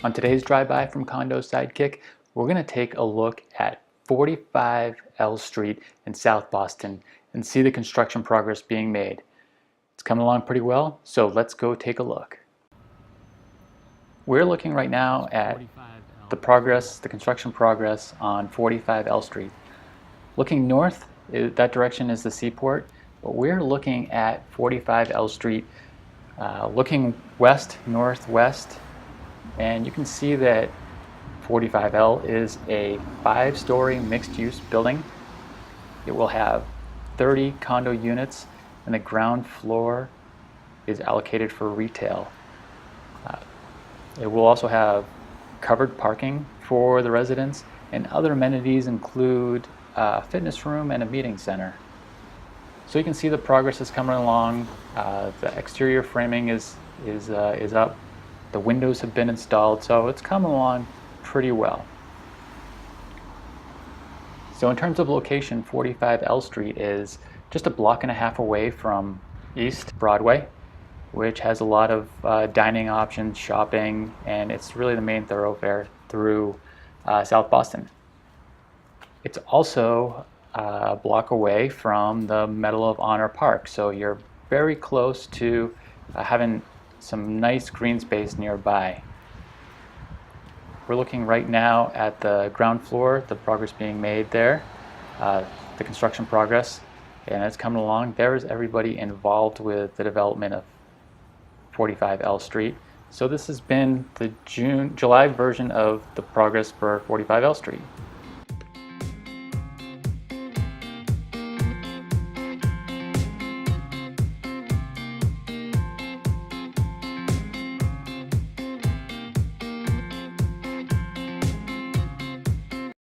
On today's drive-by from Condo Sidekick, we're going to take a look at 45 L Street in South Boston and see the construction progress being made. It's coming along pretty well, so let's go take a look. We're looking right now at the construction progress on 45 L Street. Looking north, that direction is the seaport, but we're looking at 45 L Street, looking west, northwest, and you can see that 45L is a 5-story mixed-use building. It will have 30 condo units, and the ground floor is allocated for retail. It will also have covered parking for the residents, and other amenities include a fitness room and a meeting center. So you can see the progress is coming along. The exterior framing is up. The windows have been installed, so it's coming along pretty well. So in terms of location, 45 L Street is just a block and a half away from East Broadway, which has a lot of dining options, shopping, and it's really the main thoroughfare through South Boston. It's also a block away from the Medal of Honor Park, so you're very close to having some nice green space nearby. We're looking right now at the ground floor, the progress being made there, the construction progress, and it's coming along. There's everybody involved with the development of 45 L Street. So this has been the July version of the progress for 45 L Street.